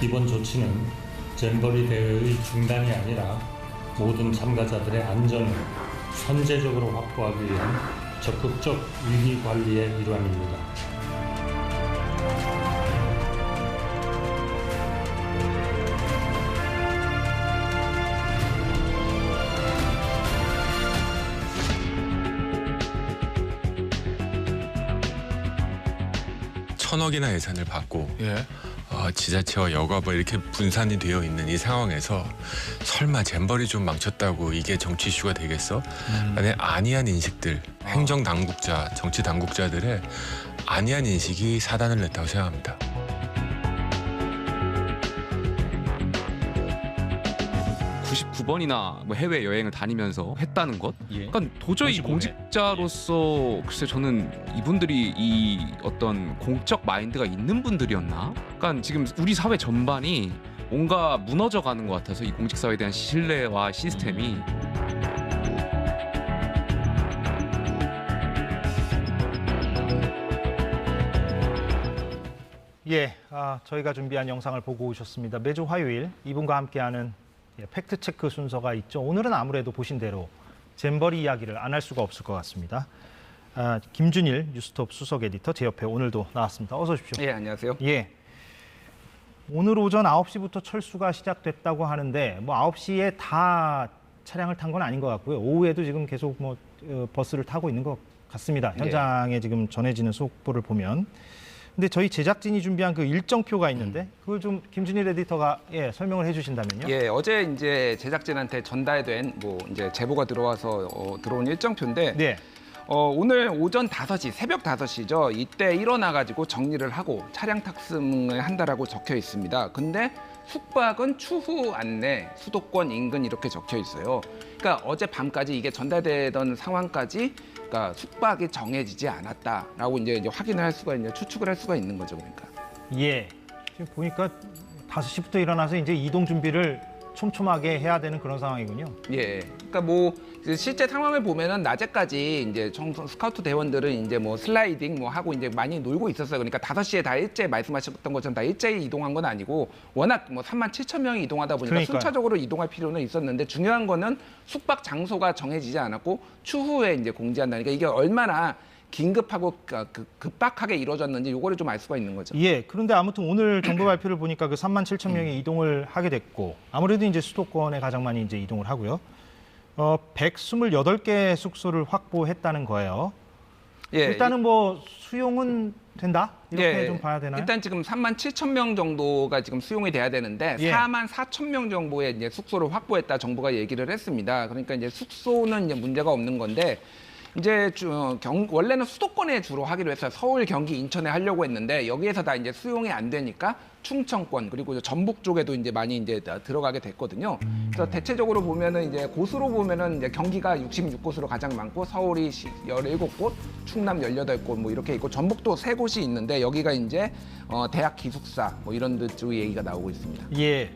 이번 조치는 잼버리 대회의 중단이 아니라 모든 참가자들의 안전을 선제적으로 확보하기 위한 적극적 위기 관리의 일환입니다. 천억이나 예산을 받고 예. 지자체와 여가부 이렇게 분산이 되어 있는 이 상황에서 설마 잼버리 좀 망쳤다고 이게 정치 이슈가 되겠어? 아니, 안이한 인식들, 행정 당국자, 정치 당국자들의 안이한 인식이 사단을 냈다고 생각합니다. 뭐 해외 여행을 다니면서 했다는 것. 예. 그러니까 도저히 55회. 공직자로서 글쎄 저는 이분들이 이 어떤 공적 마인드가 있는 분들이었나? 그러니까 지금 우리 사회 전반이 뭔가 무너져 가는 것 같아서 이 공직 사회에 대한 신뢰와 시스템이 예, 저희가 준비한 영상을 보고 오셨습니다. 매주 화요일 이분과 함께하는 팩트체크 순서가 있죠. 오늘은 아무래도 보신 대로 잼버리 이야기를 안 할 수가 없을 것 같습니다. 김준일 뉴스톱 수석 에디터 제 옆에 오늘도 나왔습니다. 어서 오십시오. 예, 안녕하세요. 예. 오늘 오전 9시부터 철수가 시작됐다고 하는데 뭐 9시에 다 차량을 탄 건 아닌 것 같고요. 오후에도 지금 계속 버스를 타고 있는 것 같습니다. 현장에 지금 전해지는 속보를 보면. 근데 저희 제작진이 준비한 그 일정표가 있는데 그걸 좀 김준일 에디터가 설명을 해주신다면요. 예, 어제 이제 제작진한테 전달된 이제 제보가 들어와서 들어온 일정표인데 네. 오늘 오전 5시, 새벽 5시죠. 이때 일어나가지고 정리를 하고 차량 탑승을 한다라고 적혀 있습니다. 근데 숙박은 추후 안내, 수도권 인근 이렇게 적혀 있어요. 그러니까 어제 밤까지 이게 전달되던 상황까지 그러니까 숙박이 정해지지 않았다라고 이제 확인을 할 수가 있는, 추측을 할 수가 있는 거죠, 그러니까. 예. 지금 보니까 5시부터 일어나서 이제 이동 준비를 촘촘하게 해야 되는 그런 상황이군요. 예. 그러니까 실제 상황을 보면은 낮에까지 이제 스카우트 대원들은 이제 슬라이딩 하고 이제 많이 놀고 있었어요. 그러니까 5시에 다 일제히 말씀하셨던 것처럼 다 일제히 이동한 건 아니고 워낙 37,000명이 이동하다 보니까 그러니까요. 순차적으로 이동할 필요는 있었는데 중요한 거는 숙박 장소가 정해지지 않았고 추후에 이제 공지한다니까 이게 얼마나 긴급하고 급박하게 이루어졌는지 요거를 좀 알 수가 있는 거죠. 예. 그런데 아무튼 오늘 정부 발표를 보니까 그 37,000명이 이동을 하게 됐고 아무래도 이제 수도권에 가장 많이 이제 이동을 하고요. 128개 숙소를 확보했다는 거예요. 예. 일단은 수용은 된다? 이렇게 좀 봐야 되나요? 일단 지금 37,000명 정도가 지금 수용이 돼야 되는데 44,000명 정도의 이제 숙소를 확보했다 정부가 얘기를 했습니다. 그러니까 이제 숙소는 이제 문제가 없는 건데 이제 원래는 수도권에 주로 하기로 했어요. 서울, 경기, 인천에 하려고 했는데 여기에서 다 이제 수용이 안 되니까 충청권 그리고 전북 쪽에도 이제 많이 이제 들어가게 됐거든요. 그래서 대체적으로 보면은 이제 곳으로 보면은 이제 경기가 66곳으로 가장 많고 서울이 17곳, 충남 18곳 이렇게 있고 전북도 3곳이 있는데 여기가 이제 대학 기숙사 이런 데 쪽 얘기가 나오고 있습니다. 예.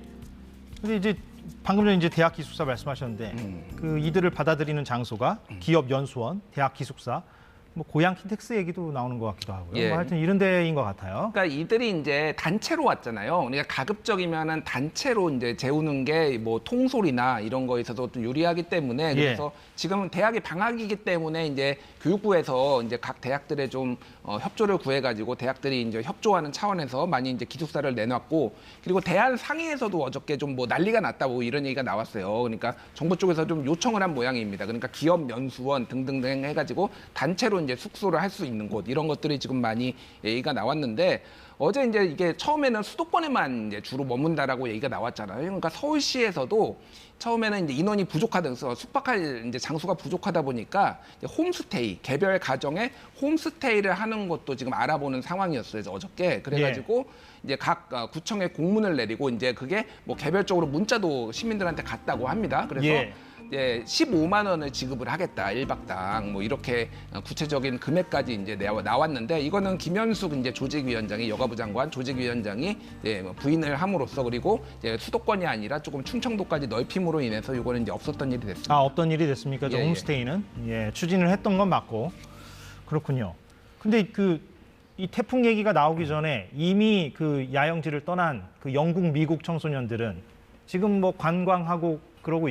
근데 이제 방금 전에 이제 대학 기숙사 말씀하셨는데 그 이들을 받아들이는 장소가 기업 연수원, 대학 기숙사, 고향 킨텍스 얘기도 나오는 것 같기도 하고요. 예. 하여튼 이런 데인 것 같아요. 그러니까 이들이 이제 단체로 왔잖아요. 그러니까 가급적이면은 단체로 이제 재우는 게 통솔이나 이런 거에서도 좀 유리하기 때문에 그래서 지금은 대학이 방학이기 때문에 이제 교육부에서 이제 각 대학들의 좀 협조를 구해가지고 대학들이 이제 협조하는 차원에서 많이 이제 기숙사를 내놨고 그리고 대한 상의에서도 어저께 좀 난리가 났다 이런 얘기가 나왔어요. 그러니까 정부 쪽에서 좀 요청을 한 모양입니다. 그러니까 기업 연수원 등등등 해가지고 단체로 이제 숙소를 할 수 있는 곳 이런 것들이 지금 많이 얘기가 나왔는데 어제 이제 이게 처음에는 수도권에만 이제 주로 머문다라고 얘기가 나왔잖아요. 그러니까 서울시에서도 처음에는 이제 인원이 부족하면서 숙박할 이제 장소가 부족하다 보니까 이제 홈스테이 개별 가정에 홈스테이를 하는 것도 지금 알아보는 상황이었어요. 어저께 그래가지고 이제 각 구청에 공문을 내리고 이제 그게 개별적으로 문자도 시민들한테 갔다고 합니다. 그래서 15만 원을 지급을 하겠다 1박당 이렇게 구체적인 금액까지 이제 나왔는데 이거는 김현숙 이제 조직위원장이 여가부 장관 조직위원장이 부인을 함으로써 그리고 이제 수도권이 아니라 조금 충청도까지 넓힘으로 인해서 이거는 이제 없었던 일이 됐습니다. 없던 일이 됐습니까? 홈스테이는 추진을 했던 건 맞고 그렇군요. 근데 이 태풍 얘기가 나오기 전에 이미 그 야영지를 떠난 그 영국, 미국 청소년들은 지금 뭐 관광하고 그러고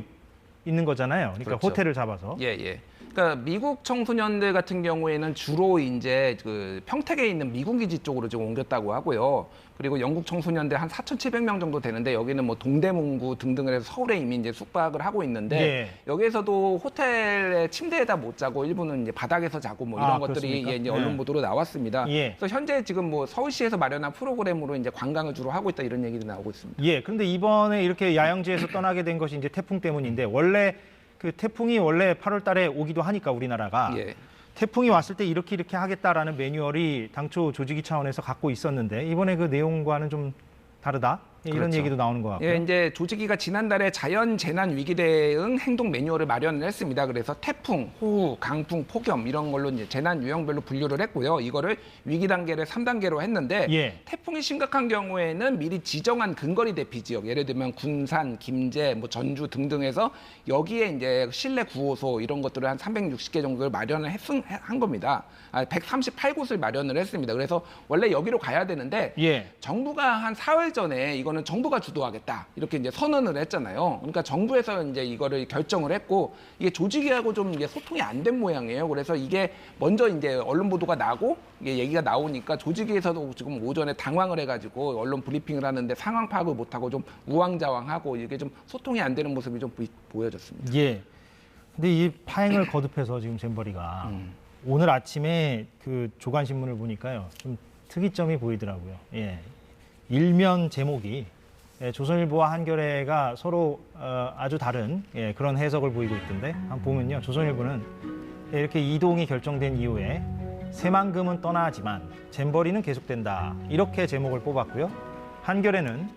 있는 거잖아요. 그러니까 그렇죠. 호텔을 잡아서. 예, 예. 그러니까 미국 청소년들 같은 경우에는 주로 이제 그 평택에 있는 미군 기지 쪽으로 좀 옮겼다고 하고요. 그리고 영국 청소년들 한 4,700명 정도 되는데 여기는 뭐 동대문구 등등을 해서 서울에 이미 이제 숙박을 하고 있는데 예. 여기에서도 호텔에 침대에다 못 자고 일부는 이제 바닥에서 자고 뭐 이런 것들이 그렇습니까? 예, 이제 예. 언론 보도로 나왔습니다. 예. 그래서 현재 지금 뭐 서울시에서 마련한 프로그램으로 이제 관광을 주로 하고 있다 이런 얘기도 나오고 있습니다. 예. 그런데 이번에 이렇게 야영지에서 떠나게 된 것이 이제 태풍 때문인데 원래 그 태풍이 원래 8월 달에 오기도 하니까 우리나라가 예. 태풍이 왔을 때 이렇게 하겠다라는 매뉴얼이 당초 조직위 차원에서 갖고 있었는데 이번에 그 내용과는 좀 다르다? 이런 그렇죠. 얘기도 나오는 것 같고요. 예, 이제 조직위가 지난달에 자연 재난 위기 대응 행동 매뉴얼을 마련을 했습니다. 그래서 태풍, 호우, 강풍, 폭염 이런 걸로 이제 재난 유형별로 분류를 했고요. 이거를 위기 단계를 3단계로 했는데 예. 태풍이 심각한 경우에는 미리 지정한 근거리 대피 지역, 예를 들면 군산, 김제, 뭐 전주 등등해서 여기에 이제 실내 구호소 이런 것들을 한 360개 정도를 마련을 한 겁니다. 138곳을 마련을 했습니다. 그래서 원래 여기로 가야 되는데 예. 정부가 한 4월 전에 이거는 정부가 주도하겠다 이렇게 이제 선언을 했잖아요. 그러니까 정부에서 이제 이거를 결정을 했고 이게 조직위하고 좀 이게 소통이 안 된 모양이에요. 그래서 이게 먼저 이제 언론 보도가 나고 이게 얘기가 나오니까 조직위에서도 지금 오전에 당황을 해가지고 언론 브리핑을 하는데 상황 파악을 못하고 좀 우왕좌왕하고 이게 좀 소통이 안 되는 모습이 좀 보여졌습니다. 예. 근데 이 파행을 거듭해서 지금 잼버리가 오늘 아침에 그 조간신문을 보니까요. 좀 특이점이 보이더라고요. 예. 일면 제목이 조선일보와 한겨레가 서로 아주 다른 그런 해석을 보이고 있던데 한번 보면요. 조선일보는 이렇게 이동이 결정된 이후에 새만금은 떠나지만 잼버리는 계속된다. 이렇게 제목을 뽑았고요. 한겨레는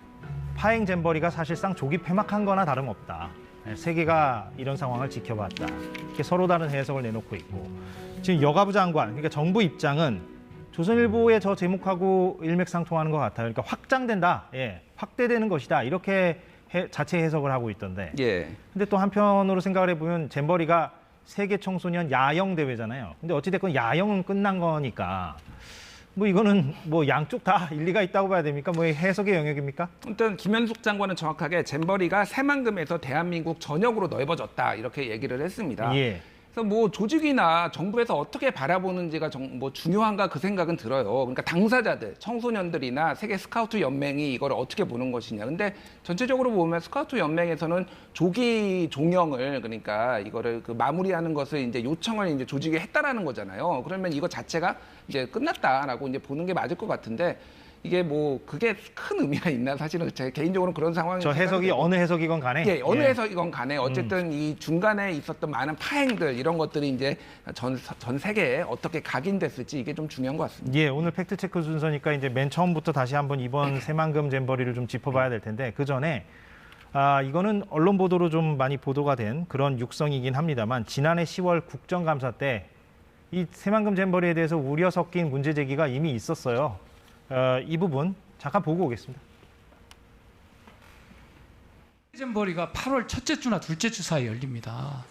파행 잼버리가 사실상 조기 폐막한 거나 다름없다. 세계가 이런 상황을 지켜봤다. 이렇게 서로 다른 해석을 내놓고 있고 지금 여가부 장관, 그러니까 정부 입장은 조선일보의 저 제목하고 일맥상통하는 것 같아요. 그러니까 확장된다, 확대되는 것이다. 이렇게 자체 해석을 하고 있던데. 예. 근데 또 한편으로 생각을 해보면 잼버리가 세계 청소년 야영 대회잖아요. 근데 어찌됐건 야영은 끝난 거니까 뭐 이거는 뭐 양쪽 다 일리가 있다고 봐야 됩니까? 뭐 해석의 영역입니까? 일단 김현숙 장관은 정확하게 잼버리가 새만금에서 대한민국 전역으로 넓어졌다 이렇게 얘기를 했습니다. 예. 그래서 뭐 조직이나 정부에서 어떻게 바라보는지가 뭐 중요한가 그 생각은 들어요. 그러니까 당사자들, 청소년들이나 세계 스카우트 연맹이 이걸 어떻게 보는 것이냐. 근데 전체적으로 보면 스카우트 연맹에서는 조기 종영을 그러니까 이거를 그 마무리하는 것을 이제 요청을 이제 조직에 했다라는 거잖아요. 그러면 이거 자체가 이제 끝났다라고 이제 보는 게 맞을 것 같은데. 이게 뭐 그게 큰 의미가 있나 사실은 제 개인적으로 그런 상황이 저 해석이 어느 해석이건 간에 어느 해석이건 간에 어쨌든 이 중간에 있었던 많은 파행들 이런 것들이 이제 전 세계에 어떻게 각인됐을지 이게 좀 중요한 것 같습니다. 예, 오늘 팩트 체크 순서니까 이제 맨 처음부터 다시 한번 이번 새만금 잼버리를 좀 짚어봐야 될 텐데 그 전에 이거는 언론 보도로 좀 많이 보도가 된 그런 육성이긴 합니다만 지난해 10월 국정감사 때 이 새만금 잼버리에 대해서 우려 섞인 문제 제기가 이미 있었어요. 이 부분 잠깐 보고 오겠습니다. 잼버리가 8월 첫째 주나 둘째 주 사이에 열립니다.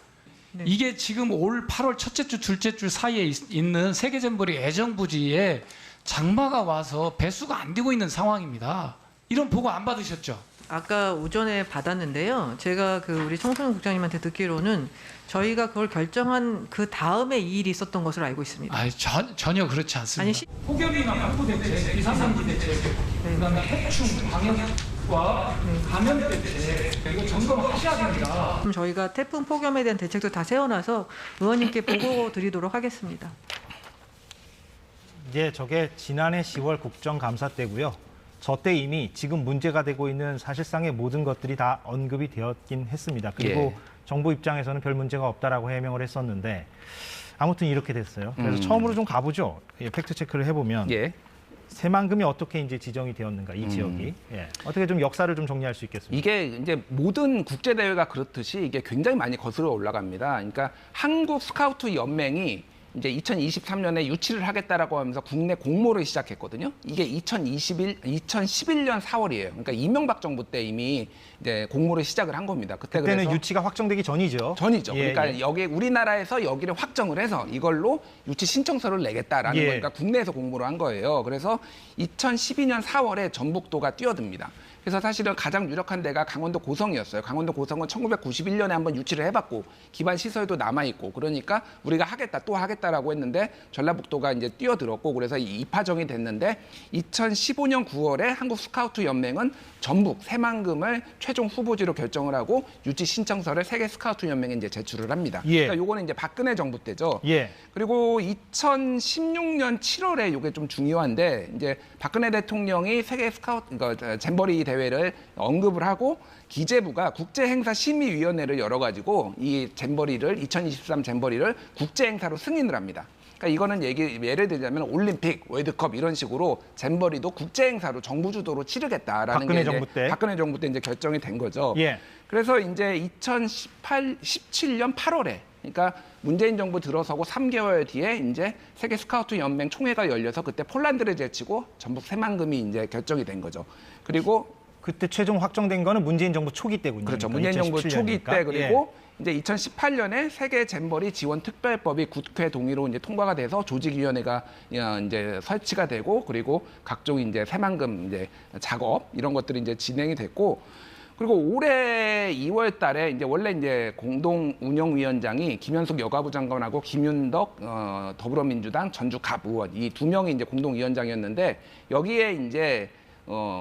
네. 이게 지금 올 8월 첫째 주, 둘째 주 사이에 있는 세계 잼버리 애정부지에 장마가 와서 배수가 안 되고 있는 상황입니다. 이런 보고 안 받으셨죠? 아까 오전에 받았는데요. 제가 그 우리 청소년 국장님한테 듣기로는 저희가 그걸 결정한 그 다음에 이 일이 있었던 것으로 알고 있습니다. 전혀 그렇지 않습니다. 아니, 폭염이나 폭우 대책, 비상상지 대책, 그다음에 해충 방역과 감염 대책 이거 점검하셔야 됩니다. 그럼 저희가 태풍 폭염에 대한 대책도 다 세워놔서 의원님께 보고 드리도록 하겠습니다. 이제 저게 지난해 10월 국정감사 때고요. 저 때 이미 지금 문제가 되고 있는 사실상의 모든 것들이 다 언급이 되었긴 했습니다. 그리고 정부 입장에서는 별 문제가 없다라고 해명을 했었는데 아무튼 이렇게 됐어요. 그래서 처음으로 좀 가보죠. 팩트 체크를 해보면 새만금이 어떻게 이제 지정이 되었는가 이 지역이 어떻게 좀 역사를 좀 정리할 수 있겠습니까? 이게 이제 모든 국제 대회가 그렇듯이 이게 굉장히 많이 거슬러 올라갑니다. 그러니까 한국 스카우트 연맹이 이제 2023년에 유치를 하겠다라고 하면서 국내 공모를 시작했거든요. 이게 2011년 4월이에요. 그러니까 이명박 정부 때 이미 이제 공모를 시작을 한 겁니다. 그때는 그래서 유치가 확정되기 전이죠. 전이죠. 예, 그러니까 예. 여기 우리나라에서 여기를 확정을 해서 이걸로 유치 신청서를 내겠다라는 예. 거니까 국내에서 공모를 한 거예요. 그래서 2012년 4월에 전북도가 뛰어듭니다. 그래서 사실은 가장 유력한 데가 강원도 고성이었어요. 강원도 고성은 1991년에 한번 유치를 해봤고 기반 시설도 남아있고 그러니까 우리가 하겠다 또 하겠다라고 했는데 전라북도가 이제 뛰어들었고 그래서 입하정이 됐는데 2015년 9월에 한국 스카우트 연맹은 전북 새만금을 최종 후보지로 결정을 하고 유치 신청서를 세계 스카우트 연맹에 이제 제출을 합니다. 예. 그러니까 요거는 이제 박근혜 정부 때죠. 예. 그리고 2016년 7월에 이게 좀 중요한데 이제 박근혜 대통령이 세계 스카우트 잼버리 대회를 언급을 하고 기재부가 국제행사심의위원회를 열어가지고 이 잼버리를 2023 잼버리를 국제행사로 승인을 합니다. 그러니까 이거는 예를 들자면 올림픽, 월드컵 이런 식으로 잼버리도 국제행사로 정부 주도로 치르겠다라는 박근혜 게 이제 정부 때. 박근혜 정부 때 이제 결정이 된 거죠. 예. 그래서 이제 2017년 8월에 그러니까 문재인 정부 들어서고 3개월 뒤에 이제 세계 스카우트 연맹 총회가 열려서 그때 폴란드를 제치고 전북 새만금이 이제 결정이 된 거죠. 그리고 그때 최종 확정된 거는 문재인 정부 초기 때군요. 그렇죠. 그러니까 문재인 정부 2017 초기 년이니까. 때 그리고 이제 2018년에 세계 잼버리 지원 특별법이 국회 동의로 이제 통과가 돼서 조직위원회가 이제 설치가 되고 그리고 각종 이제 새만금 이제 작업 이런 것들이 이제 진행이 됐고 그리고 올해 2월 달에 이제 원래 이제 공동 운영위원장이 김현숙 여가부 장관하고 김윤덕 더불어민주당 전주갑 의원 이 두 명이 이제 공동위원장이었는데 여기에 이제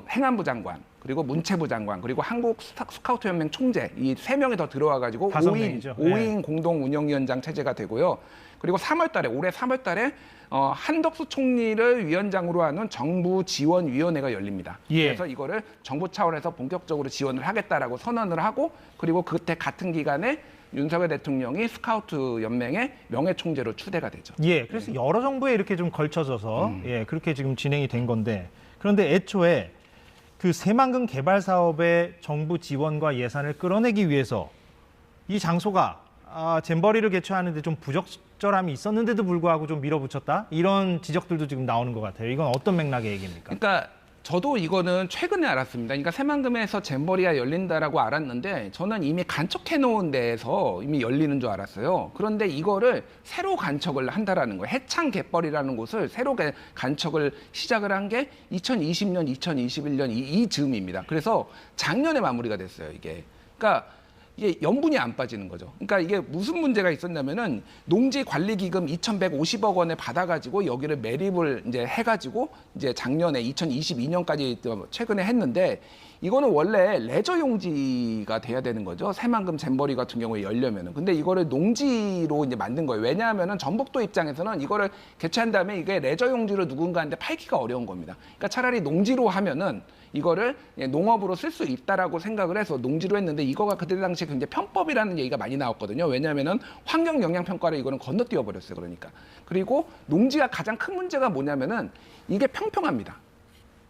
행안부 장관 그리고 문체부 장관 그리고 한국 스카우트 연맹 총재 이 세 명이 더 들어와 가지고 5인 공동 운영위원장 체제가 되고요. 그리고 3월 달에 올해 3월 달에 한덕수 총리를 위원장으로 하는 정부 지원위원회가 열립니다. 예. 그래서 이거를 정부 차원에서 본격적으로 지원을 하겠다라고 선언을 하고 그리고 그때 같은 기간에 윤석열 대통령이 스카우트 연맹의 명예총재로 추대가 되죠. 예, 그래서 여러 정부에 이렇게 좀 걸쳐져서 예, 그렇게 지금 진행이 된 건데 그런데 애초에 그 새만금 개발 사업의 정부 지원과 예산을 끌어내기 위해서 이 장소가 잼버리를 개최하는데 좀 부적절함이 있었는데도 불구하고 좀 밀어붙였다 이런 지적들도 지금 나오는 것 같아요. 이건 어떤 맥락의 얘기입니까? 그러니까 저도 이거는 최근에 알았습니다. 그러니까 새만금에서 잼버리가 열린다라고 알았는데 저는 이미 간척해 놓은 데에서 이미 열리는 줄 알았어요. 그런데 이거를 새로 간척을 한다라는 거예요. 해창 갯벌이라는 곳을 새로 간척을 시작을 한 게 2020년, 2021년 이 즈음입니다. 그래서 작년에 마무리가 됐어요, 이게. 그러니까 이게 연분이 안 빠지는 거죠. 그러니까 이게 무슨 문제가 있었냐면은 농지관리기금 2,150억 원을 받아가지고 여기를 매립을 이제 해가지고 이제 작년에 2022년까지 최근에 했는데 이거는 원래 레저 용지가 돼야 되는 거죠. 새만금 잼버리 같은 경우에 열려면은. 근데 이거를 농지로 이제 만든 거예요. 왜냐하면은 전북도 입장에서는 이거를 개최한 다음에 이게 레저 용지로 누군가한테 팔기가 어려운 겁니다. 그러니까 차라리 농지로 하면은 이거를 농업으로 쓸 수 있다라고 생각을 해서 농지로 했는데 이거가 그때 당시에 굉장히 편법이라는 얘기가 많이 나왔거든요. 왜냐하면은 환경 영향 평가를 이거는 건너뛰어 버렸어요. 그러니까. 그리고 농지가 가장 큰 문제가 뭐냐면은 이게 평평합니다.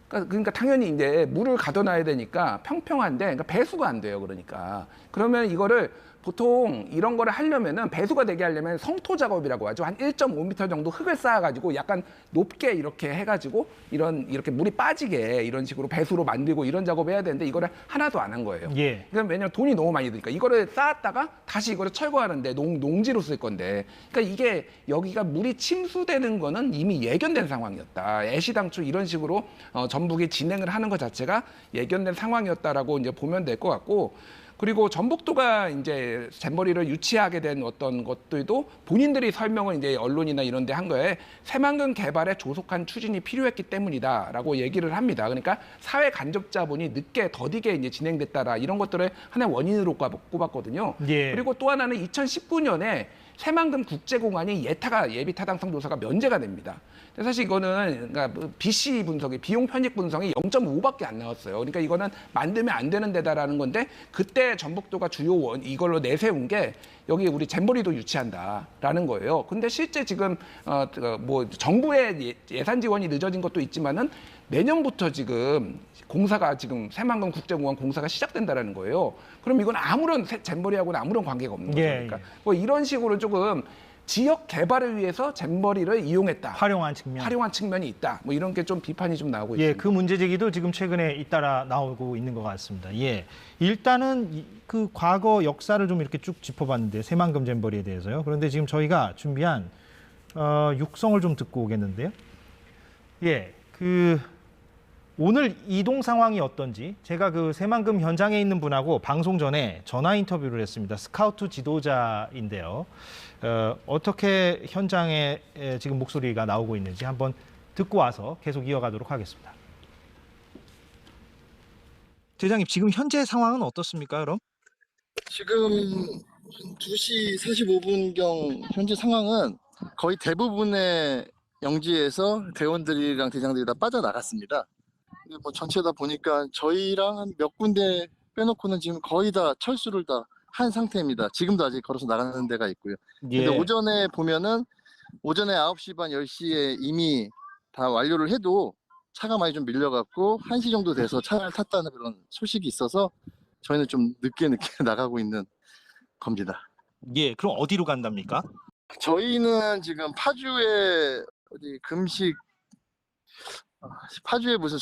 그러니까 당연히 이제 물을 가둬놔야 되니까 평평한데 그러니까 배수가 안 돼요. 그러니까 그러면 이거를 보통 이런 거를 하려면은 배수가 되게 하려면 성토 작업이라고 하죠. 한 1.5m 정도 흙을 쌓아가지고 약간 높게 이렇게 해가지고 이렇게 물이 빠지게 이런 식으로 배수로 만들고 이런 작업을 해야 되는데 이거를 하나도 안 한 거예요. 예. 그러니까 왜냐면 돈이 너무 많이 드니까 이거를 쌓았다가 다시 이거를 철거하는데 농지로 쓸 건데 그러니까 이게 여기가 물이 침수되는 거는 이미 예견된 상황이었다. 애시당초 이런 식으로 전북이 진행을 하는 것 자체가 예견된 상황이었다라고 이제 보면 될 것 같고. 그리고 전북도가 이제 잼버리를 유치하게 된 어떤 것들도 본인들이 설명을 이제 언론이나 이런 데 한 거에 새만금 개발에 조속한 추진이 필요했기 때문이다라고 얘기를 합니다. 그러니까 사회 간접 자본이 늦게 더디게 이제 진행됐다라 이런 것들을 하나의 원인으로 꼽았거든요. 예. 그리고 또 하나는 2019년에 새만금 국제공항이 예비 타당성 조사가 면제가 됩니다. 근데 사실 이거는 그러니까 BC 분석이 비용 편익 분석이 0.5밖에 안 나왔어요. 그러니까 이거는 만들면 안 되는 데다라는 건데 그때 전북도가 주요 이걸로 내세운 게 여기 우리 잼버리도 유치한다라는 거예요. 근데 실제 지금 뭐 정부의 예산 지원이 늦어진 것도 있지만은 내년부터 지금 공사가 지금 새만금 국제공항 공사가 시작된다라는 거예요. 그럼 이건 아무런 잼버리하고는 아무런 관계가 없는 거죠. 예, 그러니까 뭐 이런 식으로 조금 지역 개발을 위해서 잼버리를 이용했다. 활용한 측면. 활용한 측면이 있다. 뭐 이런 게 좀 비판이 좀 나오고 예, 있습니다. 그 문제 제기도 지금 최근에 잇따라 나오고 있는 것 같습니다. 예, 일단은 그 과거 역사를 좀 이렇게 쭉 짚어봤는데 새만금 잼버리에 대해서요. 그런데 지금 저희가 준비한 육성을 좀 듣고 오겠는데요. 예, 오늘 이동 상황이 어떤지 제가 그 새만금 현장에 있는 분하고 방송 전에 전화 인터뷰를 했습니다. 스카우트 지도자인데요. 어떻게 현장에 지금 목소리가 나오고 있는지 한번 듣고 와서 계속 이어가도록 하겠습니다. 대장님, 지금 현재 상황은 어떻습니까, 그럼? 지금 2시 45분경 현재 상황은 거의 대부분의 영지에서 대원들이랑 대장들이 다 빠져나갔습니다. 뭐 전체 다 보니까 저희랑 한 몇 군데 빼놓고는 지금 거의 다 철수를 다 한 상태입니다. 지금도 아직 걸어서 나가는 데가 있고요. 예. 근데 오전에 보면은 오전에 9시 반 10시에 이미 다 완료를 해도 차가 많이 좀 밀려갖고 1시 정도 돼서 차를 탔다는 그런 소식이 있어서 저희는 좀 늦게 나가고 있는 겁니다. 예, 그럼 어디로 간답니까? 저희는 지금 파주에 어디 파주에 무슨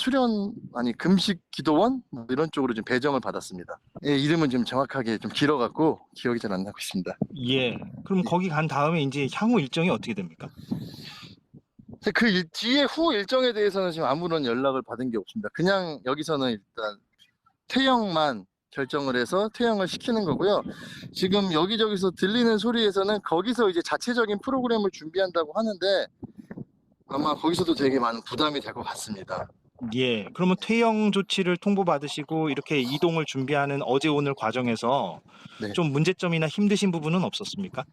금식 기도원 뭐 이런 쪽으로 좀 배정을 받았습니다. 예, 이름은 좀 정확하게 좀 길어갖고 기억이 잘 안 나고 있습니다. 예, 그럼 거기 간 다음에 이제 향후 일정이 어떻게 됩니까? 뒤에 후 일정에 대해서는 지금 아무런 연락을 받은 게 없습니다. 그냥 여기서는 일단 퇴영만 결정을 해서 퇴영을 시키는 거고요. 지금 여기저기서 들리는 소리에서는 거기서 이제 자체적인 프로그램을 준비한다고 하는데 아마 거기서도 되게 많은 부담이 될 것 같습니다. 예, 그러면 퇴영 조치를 통보받으시고 이렇게 이동을 준비하는 어제 오늘 과정에서 네. 좀 문제점이나 힘드신 부분은 없었습니까?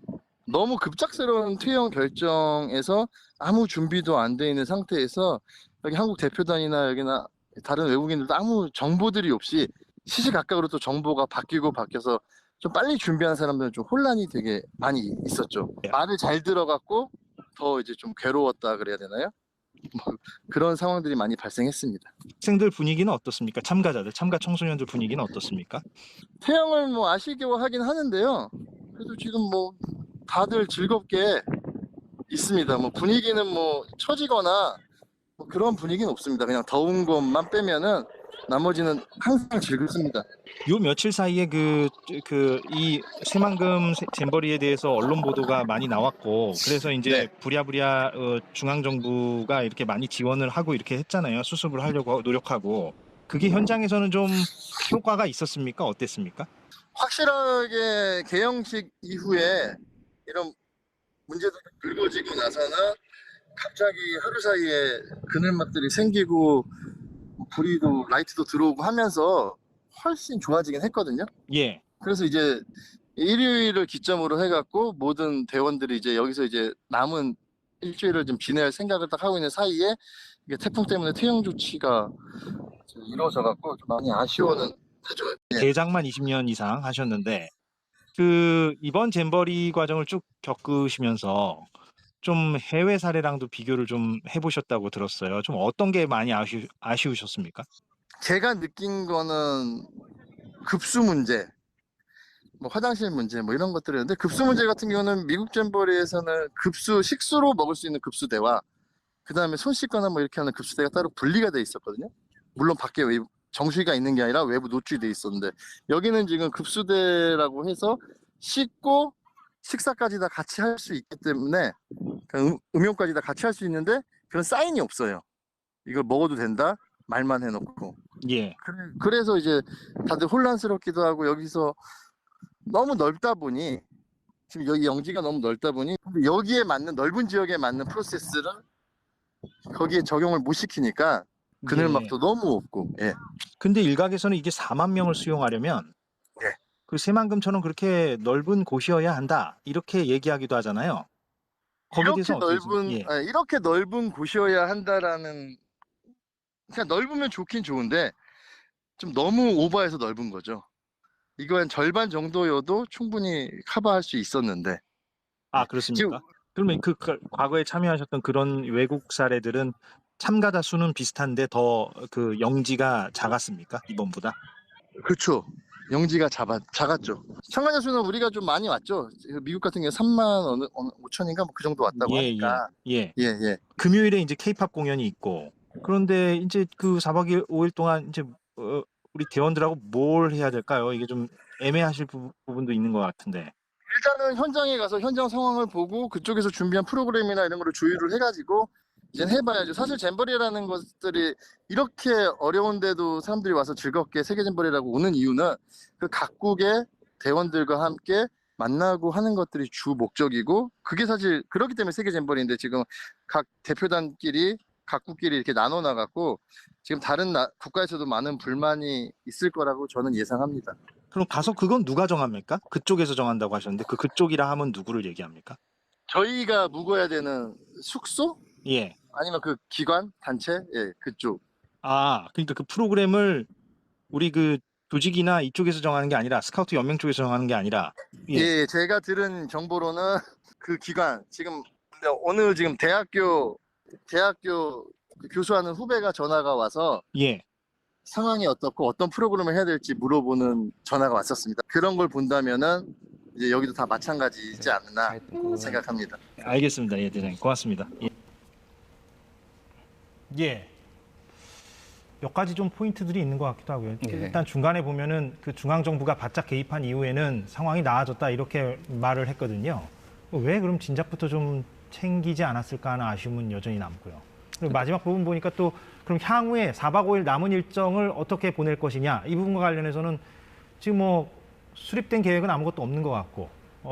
너무 급작스러운 퇴영 결정에서 아무 준비도 안 돼 있는 상태에서 여기 한국 대표단이나 여기나 다른 외국인들도 아무 정보들이 없이 시시각각으로 또 정보가 바뀌어서 좀 빨리 준비하는 사람들은 좀 혼란이 되게 많이 있었죠. 말을 잘 들어갖고 더 이제 좀 괴로웠다 그래야 되나요? 뭐 그런 상황들이 많이 발생했습니다. 학생들 분위기는 어떻습니까? 참가 청소년들 분위기는 어떻습니까? 퇴영을 뭐 아쉬워하긴 하는데요. 그래도 지금 뭐 다들 즐겁게 있습니다. 뭐 분위기는 뭐 처지거나 뭐 그런 분위기는 없습니다. 그냥 더운 것만 빼면은 나머지는 항상 즐겁습니다. 요 며칠 사이에 이 새만금 잼버리에 대해서 언론 보도가 많이 나왔고 그래서 이제 네. 부랴부랴 중앙 정부가 이렇게 많이 지원을 하고 이렇게 했잖아요. 수습을 하려고 노력하고 그게 현장에서는 좀 효과가 있었습니까? 어땠습니까? 확실하게 개영식 이후에 이런 문제들이 불거지고 나서는 갑자기 하루 사이에 그늘막들이 생기고 불이도 라이트도 들어오고 하면서 훨씬 좋아지긴 했거든요. 예. 그래서 이제 일요일을 기점으로 해갖고 모든 대원들이 이제 여기서 이제 남은 일주일을 좀 지내야 생각을 딱 하고 있는 사이에 이게 태풍 때문에 퇴영 조치가 이루어져갖고 좀 많이 아쉬워는 하죠. 예. 대장만 20년 이상 하셨는데 이번 잼버리 과정을 쭉 겪으시면서 좀 해외 사례랑도 비교를 좀 해보셨다고 들었어요. 좀 어떤 게 많이 아쉬우셨습니까? 제가 느낀 거는 급수 문제, 뭐 화장실 문제, 뭐 이런 것들이었는데 급수 문제 같은 경우는 미국 잼버리에서는 식수로 먹을 수 있는 급수대와 그 다음에 손 씻거나 뭐 이렇게 하는 급수대가 따로 분리가 돼 있었거든요. 물론 밖에 정수기가 있는 게 아니라 외부 노출이 돼 있었는데 여기는 지금 급수대라고 해서 씻고 식사까지 다 같이 할 수 있기 때문에 음용까지 다 같이 할 수 있는데 그런 사인이 없어요. 이걸 먹어도 된다 말만 해놓고. 예. 그래서 이제 다들 혼란스럽기도 하고 여기서 너무 넓다 보니 지금 여기 영지가 너무 넓다 보니 여기에 맞는 넓은 지역에 맞는 프로세스를 거기에 적용을 못 시키니까 그늘막도 너무 없고. 예. 근데 일각에서는 이게 4만 명을 수용하려면 예. 그 새만금처럼 그렇게 넓은 곳이어야 한다 이렇게 얘기하기도 하잖아요. 거기에 대해서 이렇게 넓은 곳이어야 한다라는 그냥 넓으면 좋긴 좋은데 좀 너무 오버해서 넓은 거죠. 이거 한 절반 정도여도 충분히 커버할 수 있었는데. 아, 그렇습니까? 그러면 과거에 참여하셨던 그런 외국 사례들은 참가자 수는 비슷한데 더 그 영지가 작았습니까? 이번보다? 그렇죠. 영지가 작았죠. 참가자 수는 우리가 좀 많이 왔죠. 미국 같은 경우 3만 5천인가 뭐 그 정도 왔다고 하니까. 예. 예. 금요일에 이제 K-팝 공연이 있고 그런데 이제 그 4박 5일 동안 이제 우리 대원들하고 뭘 해야 될까요? 이게 좀 애매하실 부분도 있는 것 같은데. 일단은 현장에 가서 현장 상황을 보고 그쪽에서 준비한 프로그램이나 이런 거를 조율을 해가지고 이제 해봐야죠. 사실 잼버리라는 것들이 이렇게 어려운데도 사람들이 와서 즐겁게 세계 잼버리라고 오는 이유는 그 각국의 대원들과 함께 만나고 하는 것들이 주 목적이고 그게 사실 그렇기 때문에 세계 잼버리인데 지금 각 대표단끼리 각국끼리 이렇게 나눠 나갔고 지금 다른 국가에서도 많은 불만이 있을 거라고 저는 예상합니다. 그럼 가서 그건 누가 정합니까? 그쪽에서 정한다고 하셨는데 그쪽이라 하면 누구를 얘기합니까? 저희가 묵어야 되는 숙소? 예. 아니면 그 기관, 단체? 예, 그쪽. 아, 그러니까 그 프로그램을 우리 그 조직이나 이쪽에서 정하는 게 아니라 스카우트 연맹 쪽에서 정하는 게 아니라 예, 제가 들은 정보로는 그 기관 지금 오늘 지금 대학교 교수하는 후배가 전화가 와서 예. 상황이 어떻고 어떤 프로그램을 해야 될지 물어보는 전화가 왔었습니다. 그런 걸 본다면은 이제 여기도 다 마찬가지이지 않나 생각합니다. 알겠습니다. 예, 대장님. 고맙습니다. 예. 몇 가지 좀 포인트들이 있는 것 같기도 하고요. 예. 일단 중간에 보면은 그 중앙정부가 바짝 개입한 이후에는 상황이 나아졌다 이렇게 말을 했거든요. 왜 그럼 진작부터 좀 챙기지 않았을까 하는 아쉬움은 여전히 남고요. 그리고 마지막 부분 보니까 또 그럼 향후에 4박 5일 남은 일정을 어떻게 보낼 것이냐 이 부분과 관련해서는 지금 뭐 수립된 계획은 아무것도 없는 것 같고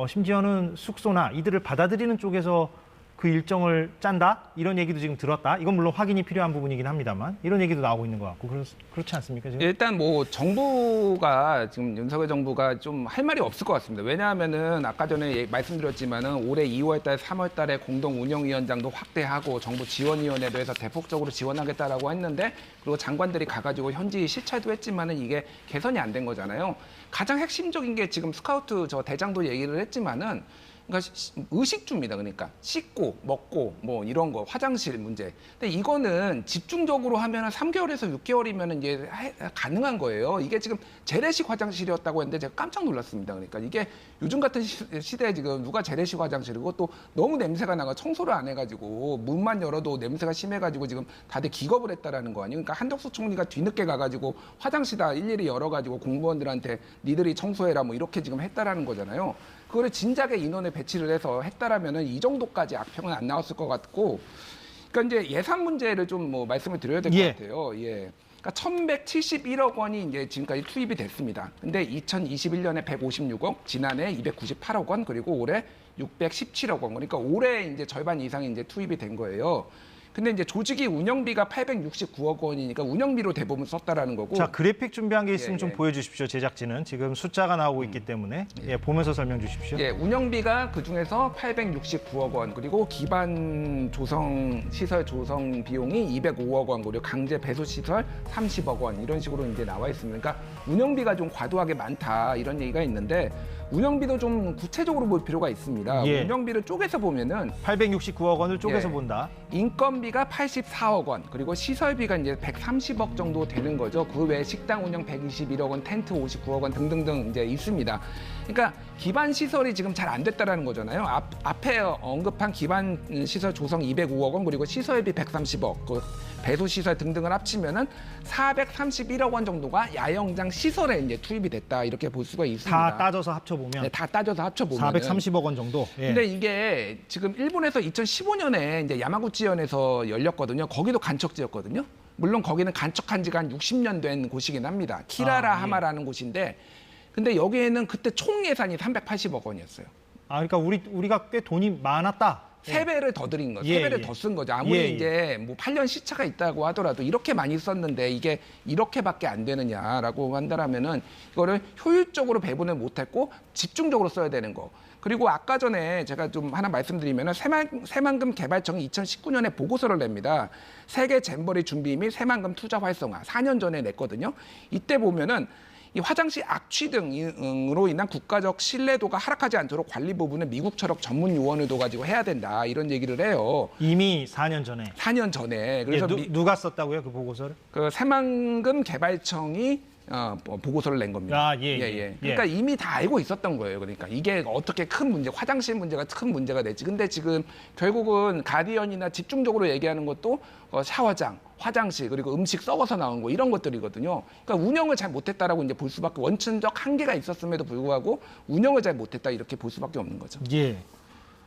심지어는 숙소나 이들을 받아들이는 쪽에서 그 일정을 짠다? 이런 얘기도 지금 들었다. 이건 물론 확인이 필요한 부분이긴 합니다만 이런 얘기도 나오고 있는 것 같고 그렇지 않습니까? 지금? 일단 뭐 정부가 지금 윤석열 정부가 좀 할 말이 없을 것 같습니다. 왜냐하면은 아까 전에 말씀드렸지만은 올해 2월달, 3월달에 공동 운영위원장도 확대하고 정부 지원위원회도 해서 대폭적으로 지원하겠다라고 했는데 그리고 장관들이 가가지고 현지 실찰도 했지만은 이게 개선이 안 된 거잖아요. 가장 핵심적인 게 지금 스카우트 저 대장도 얘기를 했지만은. 그러니까 의식주입니다. 그러니까 씻고 먹고 뭐 이런 거 화장실 문제. 근데 이거는 집중적으로 하면은 3개월에서 6개월이면 이제 가능한 거예요. 이게 지금 재래식 화장실이었다고 했는데 제가 깜짝 놀랐습니다. 그러니까 이게 요즘 같은 시대에 지금 누가 재래식 화장실이고 또 너무 냄새가 나가 청소를 안 해가지고 문만 열어도 냄새가 심해가지고 지금 다들 기겁을 했다라는 거 아니에요. 그러니까 한덕수 총리가 뒤늦게 가가지고 화장실 다 일일이 열어가지고 공무원들한테 니들이 청소해라 뭐 이렇게 지금 했다라는 거잖아요. 그거를 진작에 인원을 배치를 해서 했다라면은 이 정도까지 악평은 안 나왔을 것 같고, 그러니까 이제 예산 문제를 좀 뭐 말씀을 드려야 될 것 같아요. 예. 그러니까 1,171억 원이 이제 지금까지 투입이 됐습니다. 근데 2021년에 156억, 지난해 298억 원, 그리고 올해 617억 원. 그러니까 올해 이제 절반 이상이 이제 투입이 된 거예요. 근데 이제 조직이 운영비가 869억 원이니까 운영비로 대부분 썼다라는 거고. 자, 그래픽 준비한 게 있으면 예, 좀 예. 보여주십시오. 제작진은 지금 숫자가 나오고 있기 때문에 보면서 설명 주십시오. 예, 운영비가 그 중에서 869억 원, 그리고 기반 조성 시설 조성 비용이 205억 원, 그리고 강제 배수 시설 30억 원 이런 식으로 이제 나와 있습니다. 그러니까 운영비가 좀 과도하게 많다 이런 얘기가 있는데 운영비도 좀 구체적으로 볼 필요가 있습니다. 예. 운영비를 쪼개서 보면은 869억 원을 쪼개서 예. 본다. 인건비가 84억 원, 그리고 시설비가 이제 130억 정도 되는 거죠. 그 외에 식당 운영 121억 원, 텐트 59억 원 등등등 이제 있습니다. 그러니까 기반 시설이 지금 잘 안 됐다라는 거잖아요. 앞에 언급한 기반 시설 조성 205억 원, 그리고 시설비 130억, 그 배수 시설 등등을 합치면은 431억 원 정도가 야영장 시설에 이제 투입이 됐다 이렇게 볼 수가 있습니다. 다 따져서 합쳐보면 네, 다 따져서 합쳐보면 430억 원 정도. 예. 근데 이게 지금 일본에서 2015년에 이제 야마구치현에서 열렸거든요. 거기도 간척지였거든요. 물론 거기는 간척한 지가 한 60년 된 곳이긴 합니다. 키라라 하마라는 곳인데, 근데 여기에는 그때 총 예산이 380억 원이었어요. 아, 그러니까 우리가 꽤 돈이 많았다. 세 배를 더 드린 거죠. 예, 세 배를 예. 더 쓴 거죠. 아무리 예, 예. 이제 뭐 8년 시차가 있다고 하더라도 이렇게 많이 썼는데 이게 이렇게밖에 안 되느냐라고 한다라면은 이거를 효율적으로 배분을 못했고 집중적으로 써야 되는 거. 그리고 아까 전에 제가 좀 하나 말씀드리면은 새만금 개발청이 2019년에 보고서를 냅니다. 세계 잼버리 준비 및 새만금 투자 활성화 4년 전에 냈거든요. 이때 보면은 이 화장실 악취 등으로 인한 국가적 신뢰도가 하락하지 않도록 관리 부분은 미국처럼 전문 요원을 둬가지고 해야 된다 이런 얘기를 해요. 이미 4년 전에. 4년 전에. 그래서 누가 썼다고요, 그 보고서를? 그 새만금 개발청이 보고서를 낸 겁니다. 아, 예. 그러니까 이미 다 알고 있었던 거예요. 그러니까 이게 어떻게 큰 문제, 화장실 문제가 큰 문제가 됐지. 근데 지금 결국은 가디언이나 집중적으로 얘기하는 것도 샤워장, 화장실, 그리고 음식 썩어서 나온 거 이런 것들이거든요. 그러니까 운영을 잘 못했다라고 이제 볼 수밖에, 원천적 한계가 있었음에도 불구하고 운영을 잘 못했다 이렇게 볼 수밖에 없는 거죠. 예.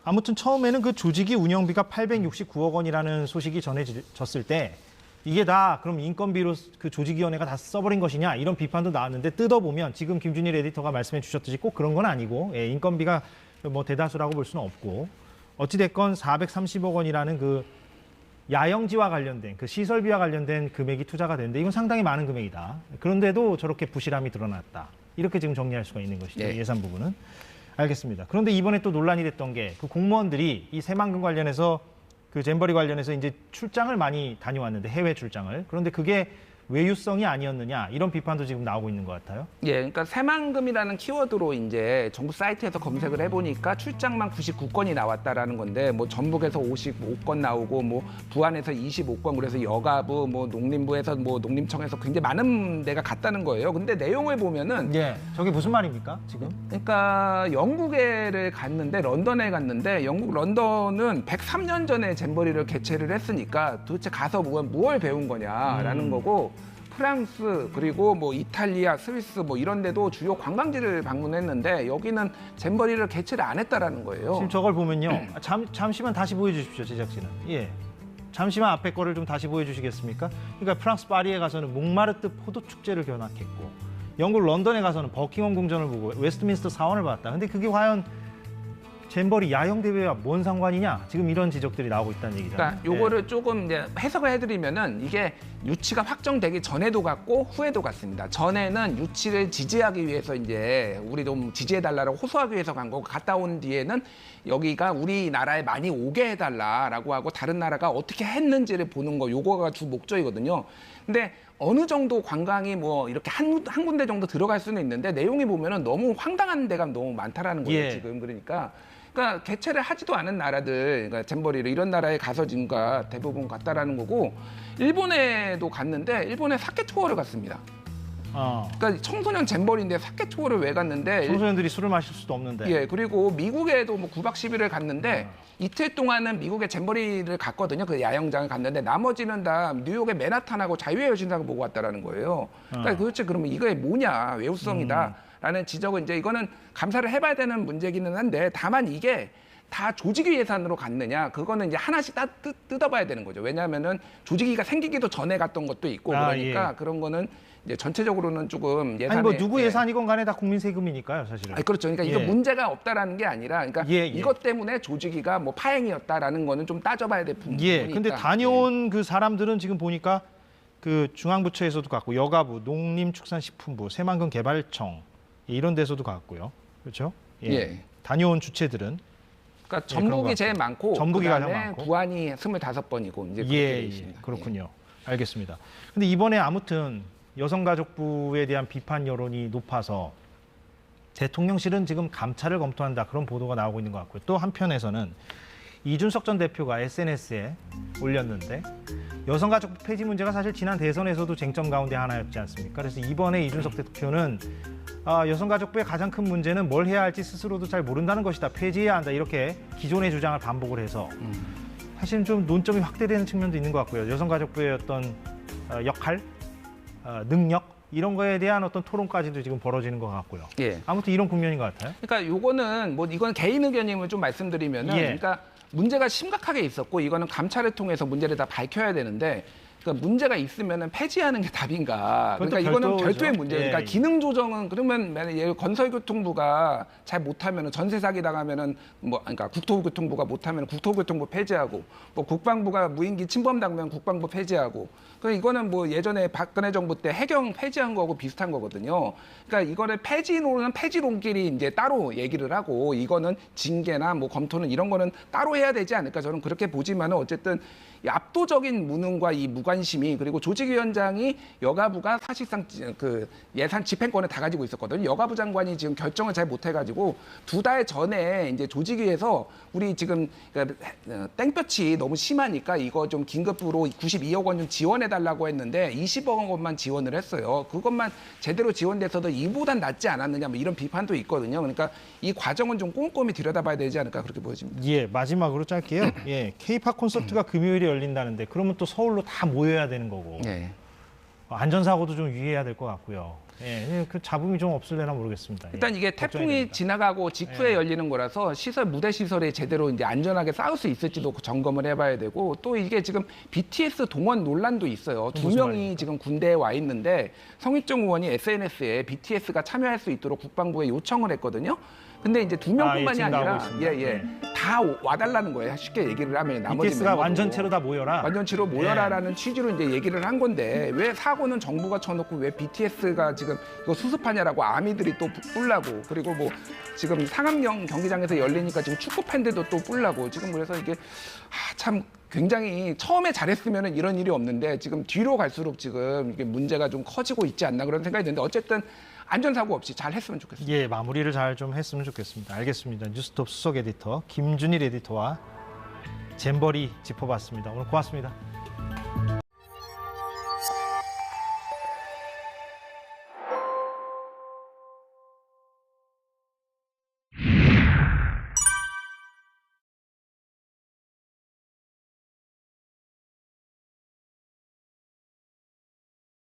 아무튼 처음에는 그 조직이 운영비가 869억 원이라는 소식이 전해졌을 때 이게 다 그럼 인건비로 그 조직위원회가 다 써버린 것이냐 이런 비판도 나왔는데 뜯어보면 지금 김준일 에디터가 말씀해 주셨듯이 꼭 그런 건 아니고 인건비가 뭐 대다수라고 볼 수는 없고 어찌됐건 430억 원이라는 그 야영지와 관련된 그 시설비와 관련된 금액이 투자가 되는데 이건 상당히 많은 금액이다. 그런데도 저렇게 부실함이 드러났다. 이렇게 지금 정리할 수가 있는 것이죠. 예산 부분은. 알겠습니다. 그런데 이번에 또 논란이 됐던 게 그 공무원들이 이 새만금 관련해서 그 잼버리 관련해서 이제 출장을 많이 다녀왔는데 해외 출장을. 그런데 그게 외유성이 아니었느냐 이런 비판도 지금 나오고 있는 것 같아요. 예, 그러니까 새만금이라는 키워드로 이제 정부 사이트에서 검색을 해보니까 출장만 99건이 나왔다라는 건데 뭐 전북에서 55건 나오고 뭐 부안에서 25건 그래서 여가부 뭐 농림부에서 뭐 농림청에서 굉장히 많은 데가 갔다는 거예요. 근데 내용을 보면은 저게 무슨 말입니까 지금? 그러니까 영국에를 갔는데 런던에 갔는데 영국 런던은 103년 전에 잼버리를 개최를 했으니까 도대체 가서 뭘 배운 거냐라는 거고. 프랑스 그리고 뭐 이탈리아, 스위스 뭐 이런 데도 주요 관광지를 방문했는데 여기는 잼버리를 개최를 안 했다라는 거예요. 지금 저걸 보면요. 잠시만 다시 보여주십시오, 제작진은. 예. 잠시만 앞에 거를 좀 다시 보여주시겠습니까? 그러니까 프랑스 파리에 가서는 몽마르트 포도 축제를 견학했고, 영국 런던에 가서는 버킹엄 궁전을 보고 웨스트민스터 사원을 봤다. 근데 그게 과연 잼버리 야영 대회와 뭔 상관이냐? 지금 이런 지적들이 나오고 있다는 얘기잖아요. 그러니까 요거를 조금 이제 해석을 해드리면은 이게 유치가 확정되기 전에도 갔고 후에도 갔습니다. 전에는 유치를 지지하기 위해서 이제 우리 좀 지지해달라고 호소하기 위해서 간 거고 갔다 온 뒤에는 여기가 우리나라에 많이 오게 해달라라고 하고 다른 나라가 어떻게 했는지를 보는 거 요거가 주 목적이거든요. 근데 어느 정도 관광이 뭐 이렇게 한 군데 정도 들어갈 수는 있는데 내용이 보면은 너무 황당한 데가 너무 많다라는 거예요. 지금 그러니까 개최를 하지도 않은 나라들, 그러니까 잼버리를 이런 나라에 가서 지금가 대부분 갔다라는 거고 일본에도 갔는데 일본에 사케 투어를 갔습니다. 그러니까 청소년 잼버리인데 사케 투어를 왜 갔는데 청소년들이 술을 마실 수도 없는데. 예, 그리고 미국에도 뭐 9박 10일을 갔는데 이틀 동안은 미국의 잼버리를 갔거든요. 그 야영장을 갔는데 나머지는 다 뉴욕의 맨하탄하고 자유의 여신상을 보고 왔다라는 거예요. 그러니까 도대체 그러면 이게 뭐냐, 외우성이다. 라는 지적은 이제 이거는 감사를 해봐야 되는 문제기는 한데 다만 이게 다 조직위 예산으로 갔느냐 그거는 이제 하나씩 뜯어봐야 되는 거죠. 왜냐하면은 조직위가 생기기도 전에 갔던 것도 있고 그러니까 그런 거는 이제 전체적으로는 조금 예산에 아니 뭐 누구 예산이건 간에 다 국민 세금이니까요, 사실은. 그렇죠. 그러니까 이거 문제가 없다라는 게 아니라 그러니까 이것 때문에 조직위가 뭐 파행이었다라는 거는 좀 따져봐야 될 부분이 근데 다녀온 그 사람들은 지금 보니까 그 중앙부처에서도 갔고 여가부, 농림축산식품부, 새만금 개발청 이런 데서도 갔고요. 그렇죠? 다녀온 주체들은 그러니까 전북이 제일 많고 전북이 가장 그다음에 많고 부안이 25번이고 이제 그렇게 돼 있습니다. 그렇군요. 알겠습니다. 근데 이번에 아무튼 여성가족부에 대한 비판 여론이 높아서 대통령실은 지금 감찰을 검토한다 그런 보도가 나오고 있는 것 같고요. 또 한편에서는 이준석 전 대표가 SNS에 올렸는데 여성가족부 폐지 문제가 사실 지난 대선에서도 쟁점 가운데 하나였지 않습니까? 그래서 이번에 이준석 대표는 여성가족부의 가장 큰 문제는 뭘 해야 할지 스스로도 잘 모른다는 것이다. 폐지해야 한다. 이렇게 기존의 주장을 반복을 해서 사실은 좀 논점이 확대되는 측면도 있는 것 같고요. 여성가족부의 어떤 역할, 능력 이런 거에 대한 어떤 토론까지도 지금 벌어지는 것 같고요. 아무튼 이런 국면인 것 같아요. 그러니까 요거는 뭐 이건 개인 의견임을 좀 말씀드리면은 그러니까 문제가 심각하게 있었고 이거는 감찰을 통해서 문제를 다 밝혀야 되는데 그러니까 문제가 있으면은 폐지하는 게 답인가? 그러니까 이거는 별도의 문제예요. 그러니까 기능 조정은 그러면 만약에 건설교통부가 잘 못하면은 전세 사기 당하면은 뭐 그러니까 국토교통부가 못하면 국토교통부 폐지하고 뭐 국방부가 무인기 침범 당하면 국방부 폐지하고 그러니까 이거는 뭐 예전에 박근혜 정부 때 해경 폐지한 거하고 비슷한 거거든요. 그러니까 이거를 폐지론은 폐지론끼리 이제 따로 얘기를 하고 이거는 징계나 뭐 검토는 이런 거는 따로 해야 되지 않을까 저는 그렇게 보지만은 어쨌든 이 압도적인 무능과 이 무관 무관심이 그리고 조직위원장이 여가부가 사실상 그 예산 집행권을 다 가지고 있었거든요. 여가부 장관이 지금 결정을 잘 못해가지고 2달 전에 이제 조직위에서 우리 지금 땡볕이 너무 심하니까 이거 좀 긴급으로 92억 원 좀 지원해달라고 했는데 20억 원만 지원을 했어요. 그것만 제대로 지원돼서도 이보단 낫지 않았느냐 뭐 이런 비판도 있거든요. 그러니까 이 과정은 좀 꼼꼼히 들여다봐야 되지 않을까 그렇게 보여집니다. 예, 마지막으로 짧게요. 예, K-팝 콘서트가 금요일에 열린다는데 그러면 또 서울로 다 모여야 되는 거고 예. 안전사고도 좀 유의해야 될 것 같고요. 예, 그 잡음이 좀 없을래나 모르겠습니다. 일단 예, 이게 걱정이 태풍이 됩니다. 지나가고 직후에 예. 열리는 거라서 무대 시설에 제대로 이제 안전하게 쌓을 수 있을지도 점검을 해봐야 되고 또 이게 지금 BTS 동원 논란도 있어요. 두 무슨 명이 말입니까? 지금 군대에 와 있는데 성일종 의원이 SNS에 BTS가 참여할 수 있도록 국방부에 요청을 했거든요. 근데 이제 두 명뿐만이 지금 나오고 아니라 있습니다. 다 와달라는 거예요. 쉽게 얘기를 하면 나머지 BTS가 멤버도. 완전체로 다 모여라. 완전체로 모여라라는 취지로 이제 얘기를 한 건데 왜 사고는 정부가 쳐놓고 왜 BTS가 지금 이거 수습하냐라고 아미들이 또 뿔라고 그리고 뭐 지금 상암경 경기장에서 열리니까 지금 축구 팬들도 또 뿔라고 지금 그래서 이게 참 굉장히 처음에 잘했으면 이런 일이 없는데 지금 뒤로 갈수록 지금 이게 문제가 좀 커지고 있지 않나 그런 생각이 드는데 어쨌든 안전사고 없이 잘 했으면 좋겠습니다. 예, 마무리를 잘 좀 했으면 좋겠습니다. 알겠습니다. 뉴스톱 수석 에디터 김준일 에디터와 잼버리 짚어봤습니다. 오늘 고맙습니다.